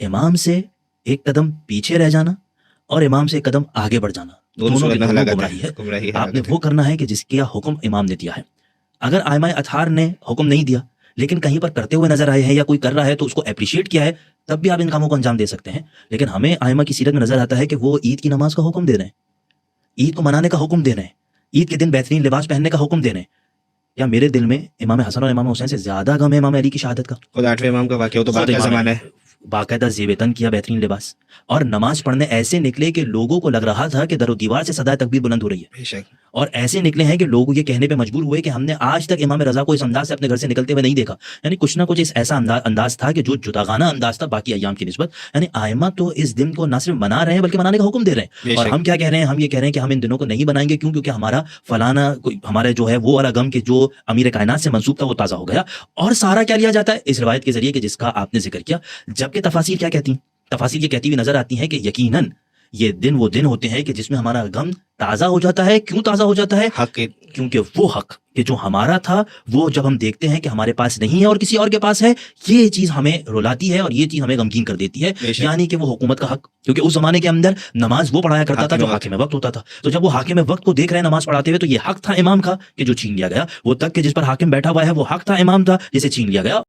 امام سے ایک قدم پیچھے رہ جانا اور امام سے ایک قدم آگے بڑھ جانا، دونوں کی دونوں گمراہی ہے۔ گمراہی ہے، آپ نے وہ کرنا ہے کہ جس کا حکم امام نے دیا ہے۔ اگر ائمہ اطہار نے حکم نہیں دیا لیکن کہیں پر کرتے ہوئے نظر آئے ہیں یا کوئی کر رہا ہے تو اس کو اپریشیٹ کیا ہے، تب بھی آپ ان کاموں کو انجام دے سکتے ہیں۔ لیکن ہمیں ائمہ کی سیرت میں نظر آتا ہے کہ وہ عید کی نماز کا حکم دے رہے ہیں، عید کو منانے کا حکم دے رہے ہیں، عید کے دن بہترین لباس پہننے کا حکم دے رہے ہیں۔ یا میرے دل میں امام حسن اور امام حسین سے زیادہ غم ہے امام علی کی شہادت کا۔ خود 8ویں امام کا واقعہ ہو تو خود باقی امام زمانہ علی ہے۔ باقاعدہ زیب تن کیا بہترین لباس، اور نماز پڑھنے ایسے نکلے کہ لوگوں کو لگ رہا تھا کہ در و دیوار سے صدائے تکبیر بلند ہو رہی ہے، بے شک اور ایسے نکلے ہیں کہ لوگ یہ کہنے پہ مجبور ہوئے کہ ہم نے آج تک امام رضا کو اس انداز سے اپنے گھر سے نکلتے ہوئے نہیں دیکھا۔ یعنی کچھ نہ کچھ اس ایسا انداز تھا کہ جو جداغانہ انداز تھا باقی ایام کی نسبت۔ یعنی ائمہ تو اس دن کو نہ صرف منا رہے ہیں بلکہ منانے کا حکم دے رہے ہیں۔ بے اور شک ہم کیا کہہ رہے ہیں؟ ہم یہ کہہ رہے ہیں کہ ہم ان دنوں کو نہیں بنائیں گے، کیوں؟ کیونکہ ہمارا فلانا ہمارے جو ہے وہ والا غم کہ جو امیر کائنات سے منسوب تھا وہ تازہ ہو گیا۔ اور سارا کیا لیا جاتا ہے اس روایت کے ذریعے کہ جس کا آپ نے ذکر کیا، جبکہ تفاسیر کیا کہتی ہیں؟ تفاسیر یہ کہتی ہوئی نظر آتی ہیں کہ یقیناً یہ دن وہ دن ہوتے ہیں کہ جس میں ہمارا غم تازہ ہو جاتا ہے۔ کیوں تازہ ہو جاتا ہے؟ حق کیونکہ وہ حق کہ جو ہمارا تھا وہ جب ہم دیکھتے ہیں کہ ہمارے پاس نہیں ہے اور کسی اور کے پاس ہے، یہ چیز ہمیں رلاتی ہے اور یہ چیز ہمیں غمگین کر دیتی ہے۔ یعنی کہ وہ حکومت کا حق، کیونکہ اس زمانے کے اندر نماز وہ پڑھایا کرتا تھا جو حاکم وقت ہوتا تھا، تو جب وہ حاکم وقت کو دیکھ رہے ہیں نماز پڑھاتے ہوئے تو یہ حق تھا امام کا کہ جو چھین لیا گیا، وہ تک کہ جس پر حاکم بیٹھا ہوا ہے وہ حق تھا امام کا جسے چھین لیا گیا۔